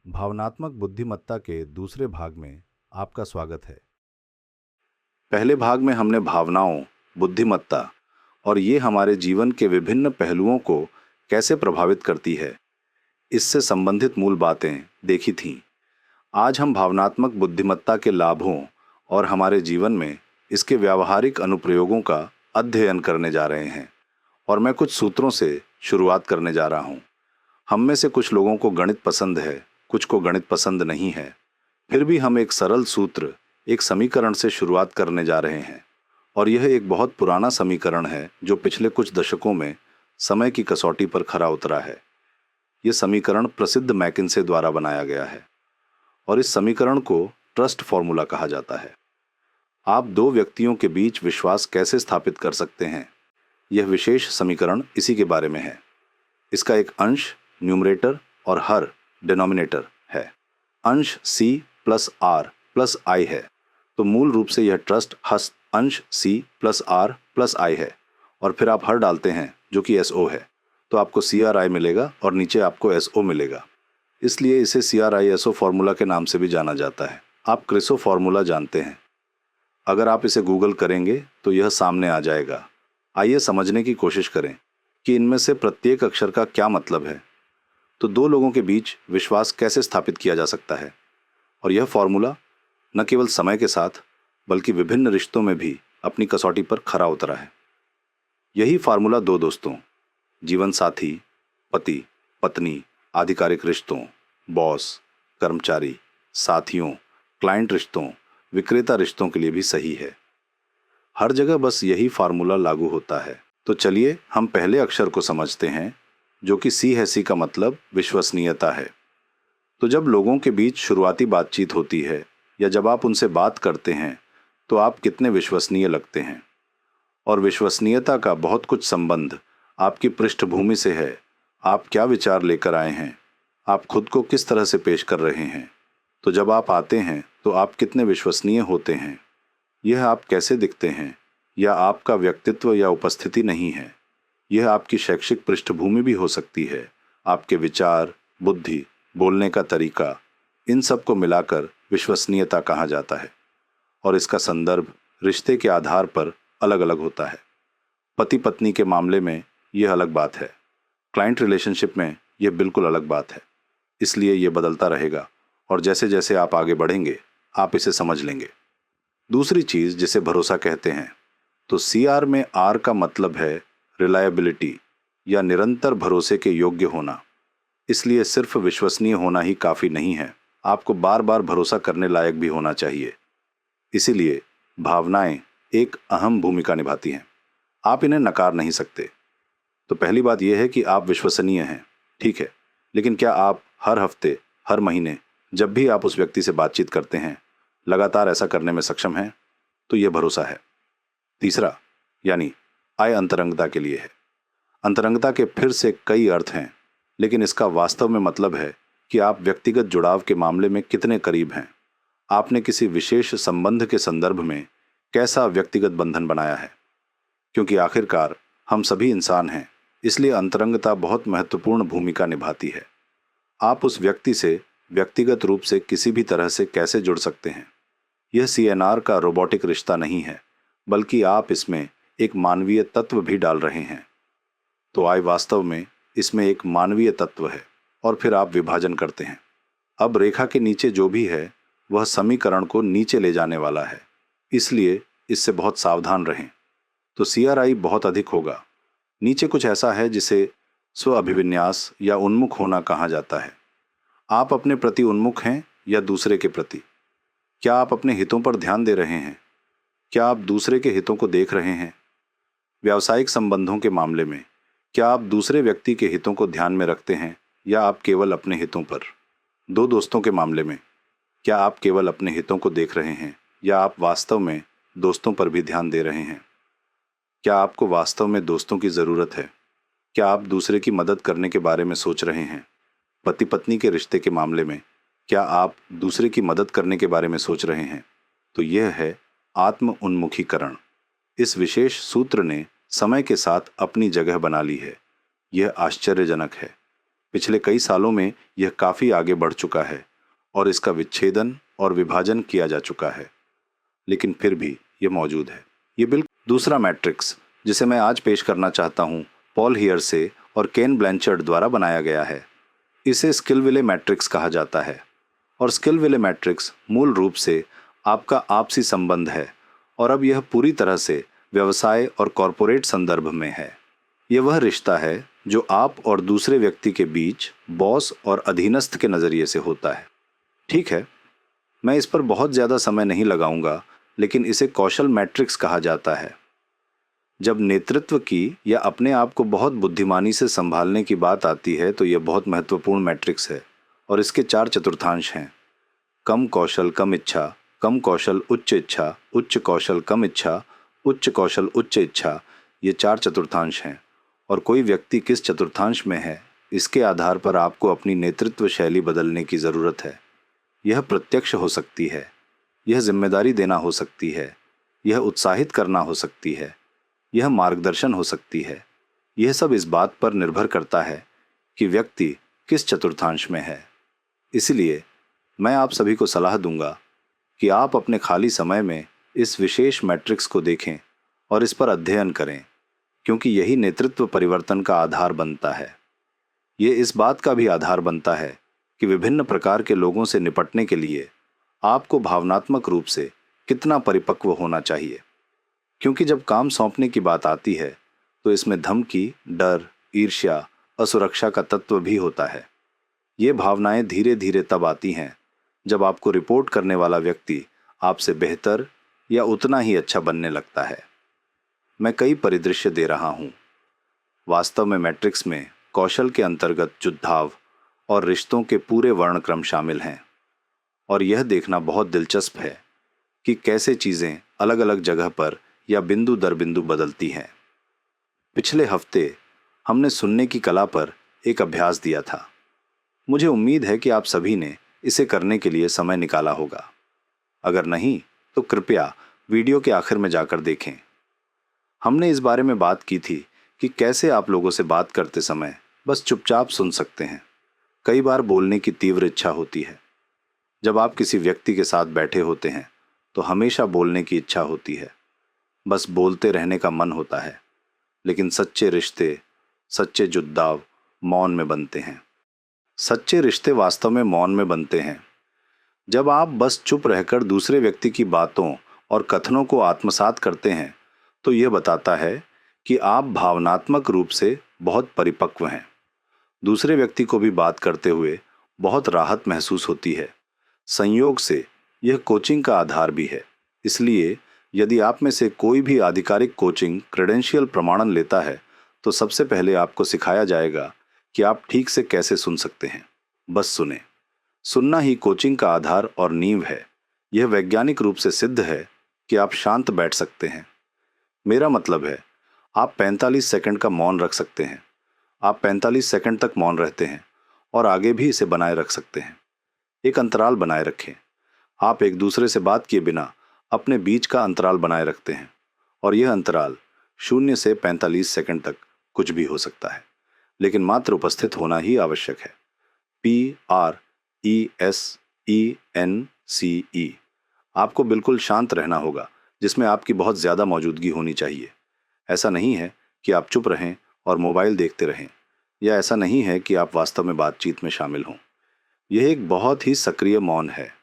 भावनात्मक बुद्धिमत्ता के दूसरे भाग में आपका स्वागत है। पहले भाग में हमने भावनाओं, बुद्धिमत्ता और ये हमारे जीवन के विभिन्न पहलुओं को कैसे प्रभावित करती है, इससे संबंधित मूल बातें देखी थीं। आज हम भावनात्मक बुद्धिमत्ता के लाभों और हमारे जीवन में इसके व्यावहारिक अनुप्रयोगों का अध्ययन करने जा रहे हैं और मैं कुछ सूत्रों से शुरुआत करने जा रहा हूँ। हम में से कुछ लोगों को गणित पसंद है, कुछ को गणित पसंद नहीं है। फिर भी हम एक सरल सूत्र, एक समीकरण से शुरुआत करने जा रहे हैं और यह एक बहुत पुराना समीकरण है जो पिछले कुछ दशकों में समय की कसौटी पर खरा उतरा है। यह समीकरण प्रसिद्ध मैकिन्से द्वारा बनाया गया है और इस समीकरण को ट्रस्ट फॉर्मूला कहा जाता है। आप दो व्यक्तियों के बीच विश्वास कैसे स्थापित कर सकते हैं, यह विशेष समीकरण इसी के बारे में है। इसका एक अंश न्यूमरेटर और हर डिनोमिनेटर है। अंश C plus R plus I है, तो मूल रूप से यह ट्रस्ट अंश C plus R plus I है और फिर आप हर डालते हैं जो कि SO है, तो आपको CRI मिलेगा और नीचे आपको SO मिलेगा। इसलिए इसे CRISO फॉर्मूला के नाम से भी जाना जाता है। आप क्रिसो फॉर्मूला जानते हैं। अगर आप इसे गूगल करेंगे तो यह सामने आ जाएगा। आइए समझने की कोशिश करें कि इनमें से प्रत्येक अक्षर का क्या मतलब है। तो दो लोगों के बीच विश्वास कैसे स्थापित किया जा सकता है, और यह फॉर्मूला न केवल समय के साथ बल्कि विभिन्न रिश्तों में भी अपनी कसौटी पर खरा उतरा है। यही फार्मूला दो दोस्तों, जीवन साथी, पति पत्नी, आधिकारिक रिश्तों, बॉस कर्मचारी, साथियों, क्लाइंट रिश्तों, विक्रेता रिश्तों के लिए भी सही है। हर जगह बस यही फार्मूला लागू होता है। तो चलिए हम पहले अक्षर को समझते हैं जो कि C है। C का मतलब विश्वसनीयता है। तो जब लोगों के बीच शुरुआती बातचीत होती है या जब आप उनसे बात करते हैं तो आप कितने विश्वसनीय लगते हैं, और विश्वसनीयता का बहुत कुछ संबंध आपकी पृष्ठभूमि से है। आप क्या विचार लेकर आए हैं, आप खुद को किस तरह से पेश कर रहे हैं। तो जब आप आते हैं तो आप कितने विश्वसनीय होते हैं, यह आप कैसे दिखते हैं या आपका व्यक्तित्व या उपस्थिति नहीं है। यह आपकी शैक्षिक पृष्ठभूमि भी हो सकती है, आपके विचार, बुद्धि, बोलने का तरीका, इन सब को मिलाकर विश्वसनीयता कहा जाता है और इसका संदर्भ रिश्ते के आधार पर अलग अलग होता है। पति पत्नी के मामले में यह अलग बात है, क्लाइंट रिलेशनशिप में यह बिल्कुल अलग बात है। इसलिए यह बदलता रहेगा और जैसे जैसे आप आगे बढ़ेंगे आप इसे समझ लेंगे। दूसरी चीज़ जिसे भरोसा कहते हैं, तो CR में R का मतलब है रिलायबिलिटी या निरंतर भरोसे के योग्य होना। इसलिए सिर्फ विश्वसनीय होना ही काफ़ी नहीं है, आपको बार बार भरोसा करने लायक भी होना चाहिए। इसीलिए भावनाएं एक अहम भूमिका निभाती हैं, आप इन्हें नकार नहीं सकते। तो पहली बात यह है कि आप विश्वसनीय हैं, ठीक है, लेकिन क्या आप हर हफ्ते, हर महीने, जब भी आप उस व्यक्ति से बातचीत करते हैं, लगातार ऐसा करने में सक्षम हैं? तो यह भरोसा है। तीसरा यानी I अंतरंगता के लिए है। अंतरंगता के फिर से कई अर्थ हैं, लेकिन इसका वास्तव में मतलब है कि आप व्यक्तिगत जुड़ाव के मामले में कितने करीब हैं। आपने किसी विशेष संबंध के संदर्भ में कैसा व्यक्तिगत बंधन बनाया है। क्योंकि आखिरकार हम सभी इंसान हैं, इसलिए अंतरंगता बहुत महत्वपूर्ण भूमिका निभाती है। आप उस व्यक्ति से व्यक्तिगत रूप से किसी भी तरह से कैसे जुड़ सकते हैं। यह CNR का रोबोटिक रिश्ता नहीं है, बल्कि आप इसमें एक मानवीय तत्व भी डाल रहे हैं। तो I वास्तव में इसमें एक मानवीय तत्व है और फिर आप विभाजन करते हैं। अब रेखा के नीचे जो भी है वह समीकरण को नीचे ले जाने वाला है, इसलिए इससे बहुत सावधान रहें। तो CRI बहुत अधिक होगा। नीचे कुछ ऐसा है जिसे स्व अभिविन्यास या उन्मुख होना कहा जाता है। आप अपने प्रति उन्मुख हैं या दूसरे के प्रति? क्या आप अपने हितों पर ध्यान दे रहे हैं? क्या आप दूसरे के हितों को देख रहे हैं? व्यावसायिक संबंधों के मामले में क्या आप दूसरे व्यक्ति के हितों को ध्यान में रखते हैं या आप केवल अपने हितों पर? दो दोस्तों के मामले में क्या आप केवल अपने हितों को देख रहे हैं या आप वास्तव में दोस्तों पर भी ध्यान दे रहे हैं? क्या आपको वास्तव में दोस्तों की ज़रूरत है? क्या आप दूसरे की मदद करने के बारे में सोच रहे हैं? पति पत्नी के रिश्ते के मामले में क्या आप दूसरे की मदद करने के बारे में सोच रहे हैं? तो यह है आत्म उन्मुखीकरण। इस विशेष सूत्र ने समय के साथ अपनी जगह बना ली है। यह आश्चर्यजनक है। पिछले कई सालों में यह काफी आगे बढ़ चुका है और इसका विच्छेदन और विभाजन किया जा चुका है, लेकिन फिर भी यह मौजूद है। ये बिल्कुल दूसरा मैट्रिक्स जिसे मैं आज पेश करना चाहता हूं, पॉल हियरसे और केन ब्लैंचर्ड द्वारा बनाया गया है। इसे स्किलविले मैट्रिक्स कहा जाता है और स्किलविले मैट्रिक्स मूल रूप से आपका आपसी संबंध है और अब यह पूरी तरह से व्यवसाय और कॉरपोरेट संदर्भ में है। यह वह रिश्ता है जो आप और दूसरे व्यक्ति के बीच बॉस और अधीनस्थ के नजरिए से होता है। ठीक है, मैं इस पर बहुत ज्यादा समय नहीं लगाऊंगा, लेकिन इसे कौशल मैट्रिक्स कहा जाता है। जब नेतृत्व की या अपने आप को बहुत बुद्धिमानी से संभालने की बात आती है तो यह बहुत महत्वपूर्ण मैट्रिक्स है और इसके 4 चतुर्थांश हैं। कम कौशल कम इच्छा, कम कौशल उच्च इच्छा, उच्च कौशल कम इच्छा, उच्च कौशल उच्च इच्छा, ये 4 चतुर्थांश हैं और कोई व्यक्ति किस चतुर्थांश में है इसके आधार पर आपको अपनी नेतृत्व शैली बदलने की ज़रूरत है। यह प्रत्यक्ष हो सकती है, यह जिम्मेदारी देना हो सकती है, यह उत्साहित करना हो सकती है, यह मार्गदर्शन हो सकती है। यह सब इस बात पर निर्भर करता है कि व्यक्ति किस चतुर्थांश में है। इसलिए मैं आप सभी को सलाह दूंगा कि आप अपने खाली समय में इस विशेष मैट्रिक्स को देखें और इस पर अध्ययन करें, क्योंकि यही नेतृत्व परिवर्तन का आधार बनता है। ये इस बात का भी आधार बनता है कि विभिन्न प्रकार के लोगों से निपटने के लिए आपको भावनात्मक रूप से कितना परिपक्व होना चाहिए, क्योंकि जब काम सौंपने की बात आती है तो इसमें धमकी, डर, ईर्ष्या, असुरक्षा का तत्व भी होता है। ये भावनाएं धीरे धीरे तब आती हैं जब आपको रिपोर्ट करने वाला व्यक्ति आपसे बेहतर या उतना ही अच्छा बनने लगता है। मैं कई परिदृश्य दे रहा हूं। वास्तव में मैट्रिक्स में कौशल के अंतर्गत जुद्धाव और रिश्तों के पूरे वर्णक्रम शामिल हैं और यह देखना बहुत दिलचस्प है कि कैसे चीजें अलग अलग जगह पर या बिंदु दर बिंदु बदलती हैं। पिछले हफ्ते हमने सुनने की कला पर एक अभ्यास दिया था। मुझे उम्मीद है कि आप सभी ने इसे करने के लिए समय निकाला होगा। अगर नहीं तो कृपया वीडियो के आखिर में जाकर देखें। हमने इस बारे में बात की थी कि कैसे आप लोगों से बात करते समय बस चुपचाप सुन सकते हैं। कई बार बोलने की तीव्र इच्छा होती है। जब आप किसी व्यक्ति के साथ बैठे होते हैं तो हमेशा बोलने की इच्छा होती है, बस बोलते रहने का मन होता है। लेकिन सच्चे रिश्ते, सच्चे जुद्धाव मौन में बनते हैं। सच्चे रिश्ते वास्तव में मौन में बनते हैं। जब आप बस चुप रहकर दूसरे व्यक्ति की बातों और कथनों को आत्मसात करते हैं तो यह बताता है कि आप भावनात्मक रूप से बहुत परिपक्व हैं। दूसरे व्यक्ति को भी बात करते हुए बहुत राहत महसूस होती है। संयोग से यह कोचिंग का आधार भी है। इसलिए यदि आप में से कोई भी आधिकारिक कोचिंग क्रेडेंशियल प्रमाणन लेता है तो सबसे पहले आपको सिखाया जाएगा कि आप ठीक से कैसे सुन सकते हैं। बस सुने। सुनना ही कोचिंग का आधार और नींव है। यह वैज्ञानिक रूप से सिद्ध है कि आप शांत बैठ सकते हैं। मेरा मतलब है, आप 45 सेकंड का मौन रख सकते हैं। आप 45 सेकंड तक मौन रहते हैं और आगे भी इसे बनाए रख सकते हैं। एक अंतराल बनाए रखें। आप एक दूसरे से बात किए बिना अपने बीच का अंतराल बनाए रखते हैं और यह अंतराल 0 से 45 सेकंड तक कुछ भी हो सकता है, लेकिन मात्र उपस्थित होना ही आवश्यक है। PRESENCE। आपको बिल्कुल शांत रहना होगा, जिसमें आपकी बहुत ज्यादा मौजूदगी होनी चाहिए। ऐसा नहीं है कि आप चुप रहें और मोबाइल देखते रहें, या ऐसा नहीं है कि आप वास्तव में बातचीत में शामिल हों। यह एक बहुत ही सक्रिय मौन है।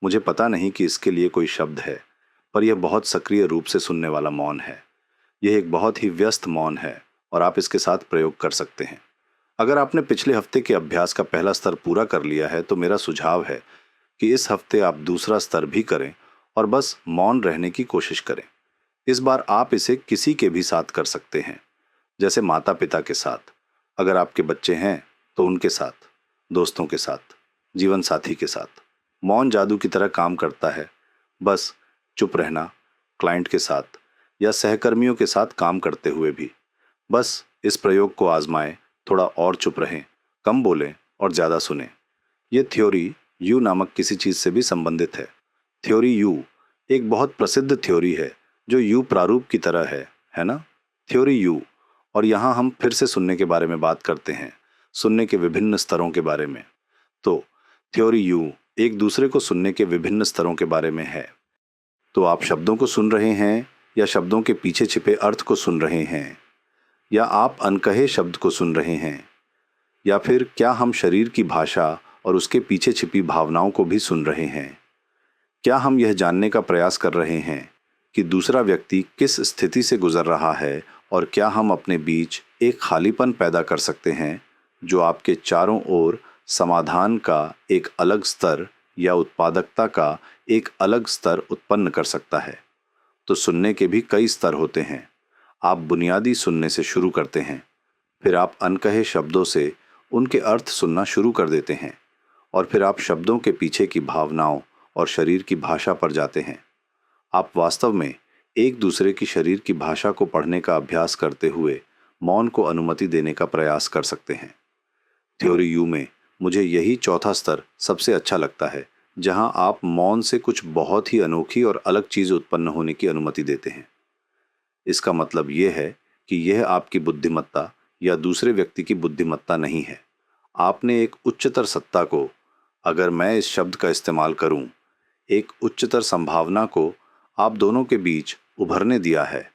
मुझे पता नहीं कि इसके लिए कोई शब्द है, पर यह बहुत सक्रिय रूप से सुनने वाला मौन है। यह एक बहुत ही व्यस्त मौन है और आप इसके साथ प्रयोग कर सकते हैं। अगर आपने पिछले हफ्ते के अभ्यास का पहला स्तर पूरा कर लिया है तो मेरा सुझाव है कि इस हफ्ते आप दूसरा स्तर भी करें और बस मौन रहने की कोशिश करें। इस बार आप इसे किसी के भी साथ कर सकते हैं, जैसे माता पिता के साथ, अगर आपके बच्चे हैं तो उनके साथ, दोस्तों के साथ, जीवन साथी के साथ। मौन जादू की तरह काम करता है। बस चुप रहना, क्लाइंट के साथ या सहकर्मियों के साथ काम करते हुए भी। बस इस प्रयोग को आजमाएं। थोड़ा और चुप रहें, कम बोलें और ज़्यादा सुनें। ये थ्योरी यू नामक किसी चीज से भी संबंधित है। थ्योरी यू एक बहुत प्रसिद्ध थ्योरी है जो यू प्रारूप की तरह है ना? Theory you. और यहाँ हम फिर से सुनने के बारे में बात करते हैं, सुनने के विभिन्न स्तरों के बारे में। तो थ्योरी यू एक दूसरे को सुनने के विभिन्न स्तरों के बारे में है। तो आप शब्दों को सुन रहे हैं या शब्दों के पीछे छिपे अर्थ को सुन रहे हैं, या आप अनकहे शब्द को सुन रहे हैं, या फिर क्या हम शरीर की भाषा और उसके पीछे छिपी भावनाओं को भी सुन रहे हैं? क्या हम यह जानने का प्रयास कर रहे हैं कि दूसरा व्यक्ति किस स्थिति से गुजर रहा है और क्या हम अपने बीच एक खालीपन पैदा कर सकते हैं जो आपके चारों ओर समाधान का एक अलग स्तर या उत्पादकता का एक अलग स्तर उत्पन्न कर सकता है? तो सुनने के भी कई स्तर होते हैं। आप बुनियादी सुनने से शुरू करते हैं, फिर आप अनकहे शब्दों से उनके अर्थ सुनना शुरू कर देते हैं, और फिर आप शब्दों के पीछे की भावनाओं और शरीर की भाषा पर जाते हैं। आप वास्तव में एक दूसरे की शरीर की भाषा को पढ़ने का अभ्यास करते हुए मौन को अनुमति देने का प्रयास कर सकते हैं। थ्योरी यू में मुझे यही चौथा स्तर सबसे अच्छा लगता है, जहां आप मौन से कुछ बहुत ही अनोखी और अलग चीज उत्पन्न होने की अनुमति देते हैं। इसका मतलब यह है कि यह आपकी बुद्धिमत्ता या दूसरे व्यक्ति की बुद्धिमत्ता नहीं है। आपने एक उच्चतर सत्ता को, अगर मैं इस शब्द का इस्तेमाल करूं, एक उच्चतर संभावना को आप दोनों के बीच उभरने दिया है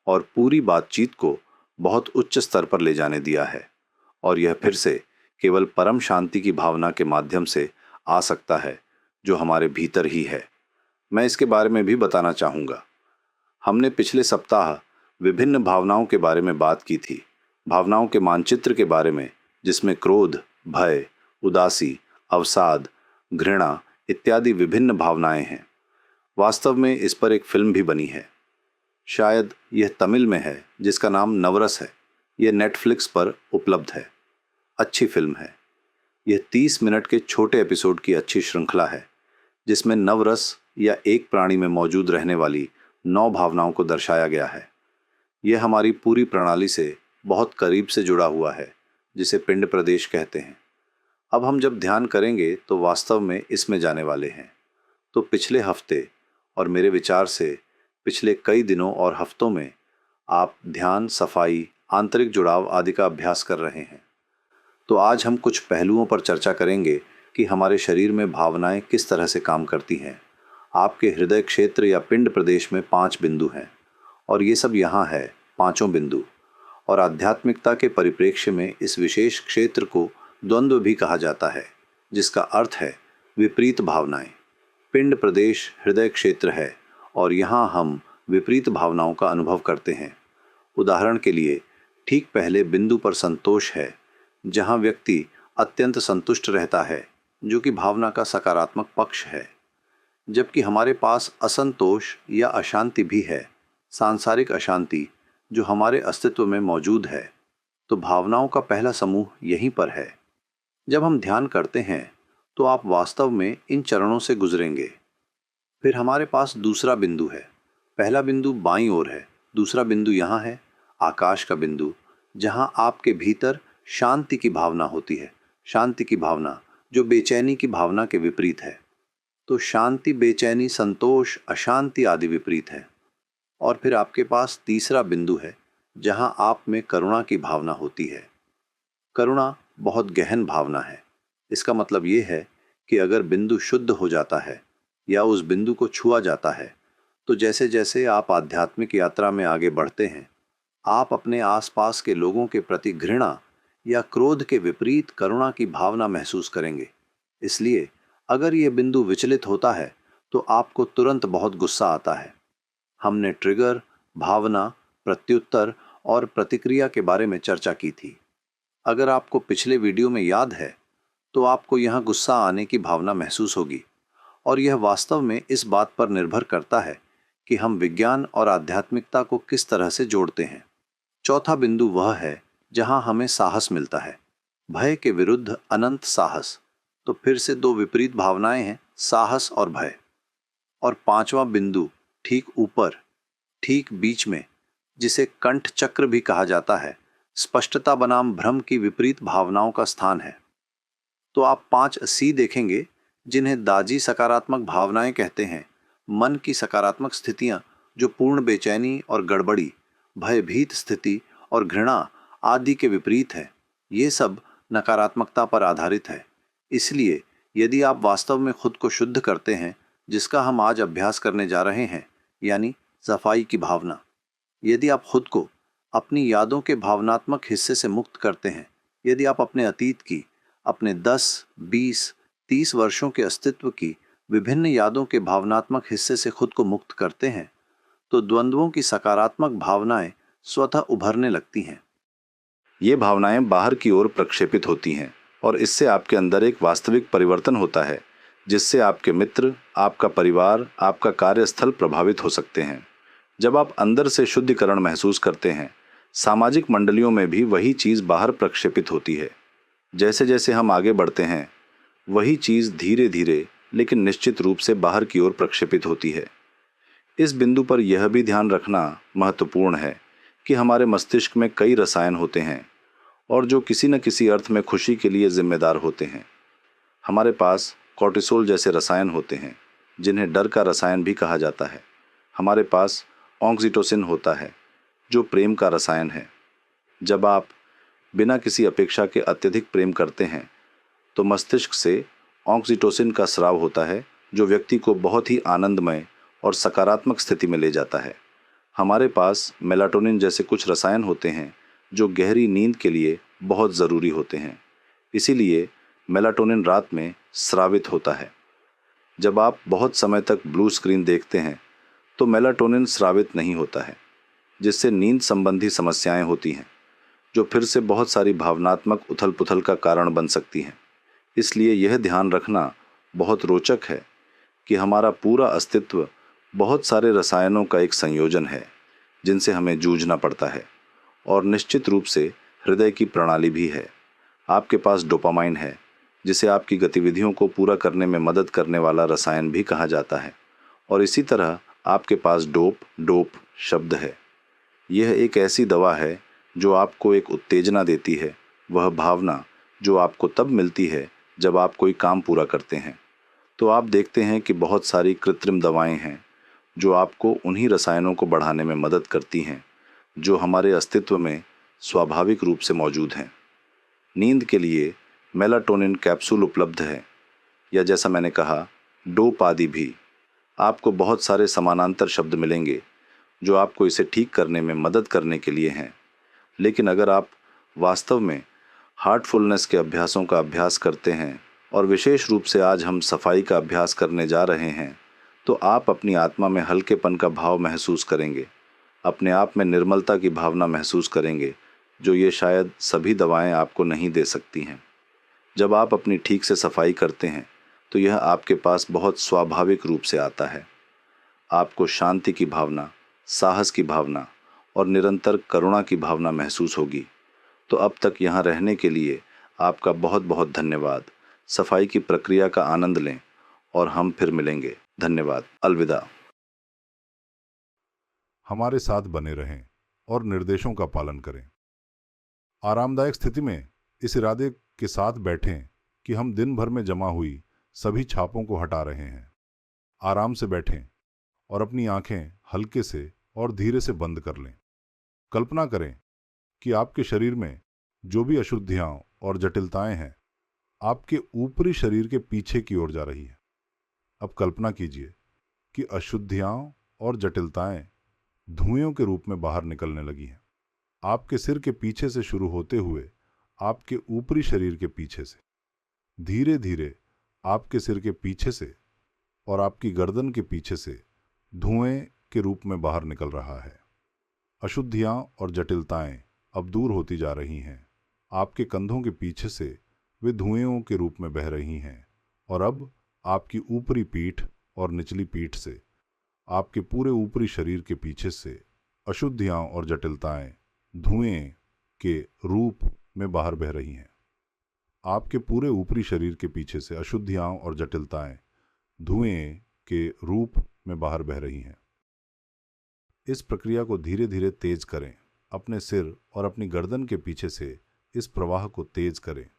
और पूरी बातचीत को बहुत उच्च स्तर पर ले जाने दिया है। और यह फिर से केवल परम शांति की भावना के माध्यम से आ सकता है जो हमारे भीतर ही है। मैं इसके बारे में भी बताना चाहूँगा। हमने पिछले सप्ताह विभिन्न भावनाओं के बारे में बात की थी, भावनाओं के मानचित्र के बारे में, जिसमें क्रोध, भय, उदासी, अवसाद, घृणा इत्यादि विभिन्न भावनाएं हैं। वास्तव में इस पर एक फिल्म भी बनी है, शायद यह तमिल में है, जिसका नाम नवरस है। यह नेटफ्लिक्स पर उपलब्ध है। अच्छी फिल्म है। यह 30 मिनट के छोटे एपिसोड की अच्छी श्रृंखला है, जिसमें नवरस या एक प्राणी में मौजूद रहने वाली 9 भावनाओं को दर्शाया गया है। यह हमारी पूरी प्रणाली से बहुत करीब से जुड़ा हुआ है, जिसे पिंड प्रदेश कहते हैं। अब हम जब ध्यान करेंगे तो वास्तव में इसमें जाने वाले हैं। तो पिछले हफ्ते और मेरे विचार से पिछले कई दिनों और हफ्तों में आप ध्यान, सफाई, आंतरिक जुड़ाव आदि का अभ्यास कर रहे हैं। तो आज हम कुछ पहलुओं पर चर्चा करेंगे कि हमारे शरीर में भावनाएं किस तरह से काम करती हैं। आपके हृदय क्षेत्र या पिंड प्रदेश में 5 बिंदु हैं, और ये सब यहाँ है, पांचों बिंदु। और आध्यात्मिकता के परिप्रेक्ष्य में इस विशेष क्षेत्र को द्वंद्व भी कहा जाता है, जिसका अर्थ है विपरीत भावनाएं। पिंड प्रदेश हृदय क्षेत्र है और यहाँ हम विपरीत भावनाओं का अनुभव करते हैं। उदाहरण के लिए, ठीक पहले बिंदु पर संतोष है, जहाँ व्यक्ति अत्यंत संतुष्ट रहता है, जो कि भावना का सकारात्मक पक्ष है। जबकि हमारे पास असंतोष या अशांति भी है, सांसारिक अशांति, जो हमारे अस्तित्व में मौजूद है। तो भावनाओं का पहला समूह यहीं पर है। जब हम ध्यान करते हैं तो आप वास्तव में इन चरणों से गुजरेंगे। फिर हमारे पास दूसरा बिंदु है। पहला बिंदु बाईं ओर है, दूसरा बिंदु यहाँ है, आकाश का बिंदु, जहाँ आपके भीतर शांति की भावना होती है। शांति की भावना जो बेचैनी की भावना के विपरीत है। तो शांति, बेचैनी, संतोष, अशांति आदि विपरीत है। और फिर आपके पास तीसरा बिंदु है, जहाँ आप में करुणा की भावना होती है। करुणा बहुत गहन भावना है। इसका मतलब ये है कि अगर बिंदु शुद्ध हो जाता है या उस बिंदु को छुआ जाता है, तो जैसे जैसे आप आध्यात्मिक यात्रा में आगे बढ़ते हैं, आप अपने आसपास के लोगों के प्रति घृणा या क्रोध के विपरीत करुणा की भावना महसूस करेंगे। इसलिए अगर यह बिंदु विचलित होता है तो आपको तुरंत बहुत गुस्सा आता है। हमने ट्रिगर, भावना, प्रत्युत्तर और प्रतिक्रिया के बारे में चर्चा की थी। अगर आपको पिछले वीडियो में याद है तो आपको यहाँ गुस्सा आने की भावना महसूस होगी, और यह वास्तव में इस बात पर निर्भर करता है कि हम विज्ञान और आध्यात्मिकता को किस तरह से जोड़ते हैं। चौथा बिंदु वह है जहाँ हमें साहस मिलता है, भय के विरुद्ध अनंत साहस। तो फिर से 2 विपरीत भावनाएं हैं, साहस और भय। और पांचवा बिंदु ठीक ऊपर, ठीक बीच में, जिसे कंठ चक्र भी कहा जाता है, स्पष्टता बनाम भ्रम की विपरीत भावनाओं का स्थान है। तो आप 5 सी देखेंगे, जिन्हें दाजी सकारात्मक भावनाएं कहते हैं, मन की सकारात्मक स्थितियां जो पूर्ण बेचैनी और गड़बड़ी, भयभीत स्थिति और घृणा आदि के विपरीत है, ये सब नकारात्मकता पर आधारित है। इसलिए यदि आप वास्तव में खुद को शुद्ध करते हैं, जिसका हम आज अभ्यास करने जा रहे हैं, यानी सफाई की भावना, यदि आप खुद को अपनी यादों के भावनात्मक हिस्से से मुक्त करते हैं, यदि आप अपने अतीत की, अपने 10, 20, 30 वर्षों के अस्तित्व की विभिन्न यादों के भावनात्मक हिस्से से खुद को मुक्त करते हैं, तो द्वंद्वों की सकारात्मक भावनाएं स्वतः उभरने लगती हैं। ये भावनाएं बाहर की ओर प्रक्षेपित होती हैं और इससे आपके अंदर एक वास्तविक परिवर्तन होता है, जिससे आपके मित्र, आपका परिवार, आपका कार्यस्थल प्रभावित हो सकते हैं। जब आप अंदर से शुद्धिकरण महसूस करते हैं, सामाजिक मंडलियों में भी वही चीज़ बाहर प्रक्षेपित होती है। जैसे जैसे हम आगे बढ़ते हैं, वही चीज़ धीरे धीरे लेकिन निश्चित रूप से बाहर की ओर प्रक्षेपित होती है। इस बिंदु पर यह भी ध्यान रखना महत्वपूर्ण है कि हमारे मस्तिष्क में कई रसायन होते हैं और जो किसी न किसी अर्थ में खुशी के लिए जिम्मेदार होते हैं। हमारे पास कॉर्टिसोल जैसे रसायन होते हैं, जिन्हें डर का रसायन भी कहा जाता है। हमारे पास ऑक्सीटोसिन होता है, जो प्रेम का रसायन है। जब आप बिना किसी अपेक्षा के अत्यधिक प्रेम करते हैं, तो मस्तिष्क से ऑक्सीटोसिन का स्राव होता है, जो व्यक्ति को बहुत ही आनंदमय और सकारात्मक स्थिति में ले जाता है। हमारे पास मेलाटोनिन जैसे कुछ रसायन होते हैं, जो गहरी नींद के लिए बहुत ज़रूरी होते हैं। इसीलिए मेलाटोनिन रात में स्रावित होता है। जब आप बहुत समय तक ब्लू स्क्रीन देखते हैं, तो मेलाटोनिन स्रावित नहीं होता है, जिससे नींद संबंधी समस्याएं होती हैं, जो फिर से बहुत सारी भावनात्मक उथल पुथल का कारण बन सकती हैं। इसलिए यह ध्यान रखना बहुत रोचक है कि हमारा पूरा अस्तित्व बहुत सारे रसायनों का एक संयोजन है, जिनसे हमें जूझना पड़ता है। और निश्चित रूप से हृदय की प्रणाली भी है। आपके पास डोपामाइन है, जिसे आपकी गतिविधियों को पूरा करने में मदद करने वाला रसायन भी कहा जाता है। और इसी तरह आपके पास डोप शब्द है। यह एक ऐसी दवा है जो आपको एक उत्तेजना देती है, वह भावना जो आपको तब मिलती है जब आप कोई काम पूरा करते हैं। तो आप देखते हैं कि बहुत सारी कृत्रिम दवाएं हैं जो आपको उन्हीं रसायनों को बढ़ाने में मदद करती हैं, जो हमारे अस्तित्व में स्वाभाविक रूप से मौजूद हैं। नींद के लिए मेलाटोनिन कैप्सूल उपलब्ध है, या जैसा मैंने कहा, डोप आदि भी। आपको बहुत सारे समानांतर शब्द मिलेंगे जो आपको इसे ठीक करने में मदद करने के लिए हैं। लेकिन अगर आप वास्तव में हार्टफुलनेस के अभ्यासों का अभ्यास करते हैं, और विशेष रूप से आज हम सफाई का अभ्यास करने जा रहे हैं, तो आप अपनी आत्मा में हल्केपन का भाव महसूस करेंगे, अपने आप में निर्मलता की भावना महसूस करेंगे, जो ये शायद सभी दवाएं आपको नहीं दे सकती हैं। जब आप अपनी ठीक से सफाई करते हैं, तो यह आपके पास बहुत स्वाभाविक रूप से आता है। आपको शांति की भावना, साहस की भावना और निरंतर करुणा की भावना महसूस होगी। तो अब तक यहाँ रहने के लिए आपका बहुत बहुत धन्यवाद। सफाई की प्रक्रिया का आनंद लें और हम फिर मिलेंगे। धन्यवाद। अलविदा। हमारे साथ बने रहें और निर्देशों का पालन करें। आरामदायक स्थिति में इस इरादे के साथ बैठें कि हम दिन भर में जमा हुई सभी छापों को हटा रहे हैं। आराम से बैठें और अपनी आंखें हल्के से और धीरे से बंद कर लें। कल्पना करें कि आपके शरीर में जो भी अशुद्धियां और जटिलताएं हैं, आपके ऊपरी शरीर के पीछे की ओर जा रही है। अब कल्पना कीजिए कि अशुद्धियां और जटिलताएं धुएं के रूप में बाहर निकलने लगी हैं, आपके सिर के पीछे से शुरू होते हुए आपके ऊपरी शरीर के पीछे से, धीरे धीरे आपके सिर के पीछे से और आपकी गर्दन के पीछे से धुएं के रूप में बाहर निकल रहा है। अशुद्धियां और जटिलताएं अब दूर होती जा रही हैं। आपके कंधों के पीछे से वे धुएं के रूप में बह रही हैं और अब आपकी ऊपरी पीठ और निचली पीठ से, आपके पूरे ऊपरी शरीर के पीछे से अशुद्धियां और जटिलताएं धुएं के रूप में बाहर बह रही हैं। आपके पूरे ऊपरी शरीर के पीछे से अशुद्धियां और जटिलताएं धुएं के रूप में बाहर बह रही हैं। इस प्रक्रिया को धीरे धीरे तेज करें। अपने सिर और अपनी गर्दन के पीछे से इस प्रवाह को तेज करें।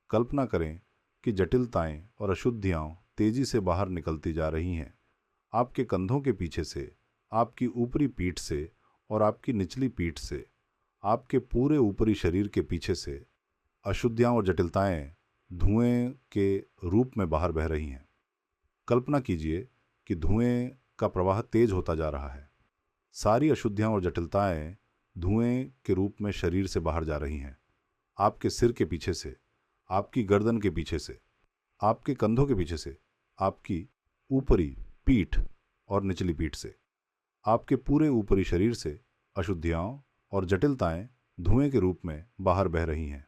कल्पना करें कि जटिलताएं और अशुद्धियां तेजी से बाहर निकलती जा रही हैं। आपके कंधों के पीछे से, आपकी ऊपरी पीठ से और आपकी निचली पीठ से, आपके पूरे ऊपरी शरीर के पीछे से अशुद्धियां और जटिलताएं धुएं के रूप में बाहर बह रही हैं। कल्पना कीजिए कि धुएं का प्रवाह तेज होता जा रहा है। सारी अशुद्धियां और जटिलताएं धुएं के रूप में शरीर से बाहर जा रही हैं। आपके सिर के पीछे से, आपकी गर्दन के पीछे से, आपके कंधों के पीछे से, आपकी ऊपरी पीठ और निचली पीठ से, आपके पूरे ऊपरी शरीर से अशुद्धियां और जटिलताएं धुएं के रूप में बाहर बह रही हैं।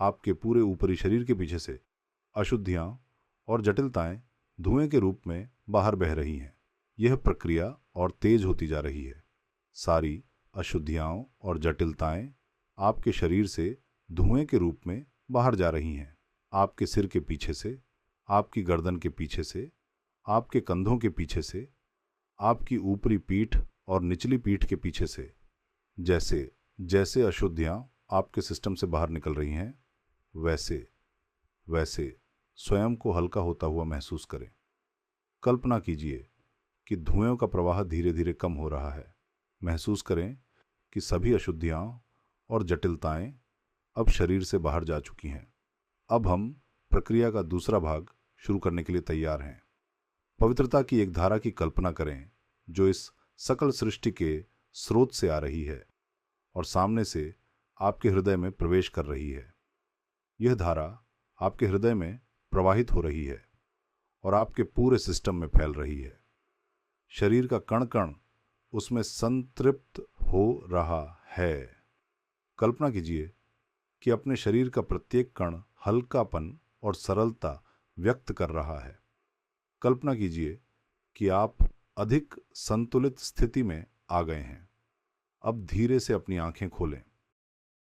आपके पूरे ऊपरी शरीर के पीछे से अशुद्धियां और जटिलताएं धुएं के रूप में बाहर बह रही हैं। यह प्रक्रिया और तेज होती जा रही है। सारी अशुद्धियां और जटिलताएं आपके शरीर से धुएं के रूप में बाहर जा रही हैं। आपके सिर के पीछे से, आपकी गर्दन के पीछे से, आपके कंधों के पीछे से, आपकी ऊपरी पीठ और निचली पीठ के पीछे से जैसे जैसे अशुद्धियां आपके सिस्टम से बाहर निकल रही हैं, वैसे वैसे स्वयं को हल्का होता हुआ महसूस करें। कल्पना कीजिए कि धुएं का प्रवाह धीरे धीरे कम हो रहा है। महसूस करें कि सभी अशुद्धियां और जटिलताएं अब शरीर से बाहर जा चुकी हैं। अब हम प्रक्रिया का दूसरा भाग शुरू करने के लिए तैयार हैं। पवित्रता की एक धारा की कल्पना करें जो इस सकल सृष्टि के स्रोत से आ रही है और सामने से आपके हृदय में प्रवेश कर रही है। यह धारा आपके हृदय में प्रवाहित हो रही है और आपके पूरे सिस्टम में फैल रही है। शरीर का कण कण उसमें संतृप्त हो रहा है। कल्पना कीजिए कि अपने शरीर का प्रत्येक कण हल्कापन और सरलता व्यक्त कर रहा है। कल्पना कीजिए कि आप अधिक संतुलित स्थिति में आ गए हैं। अब धीरे से अपनी आंखें खोलें।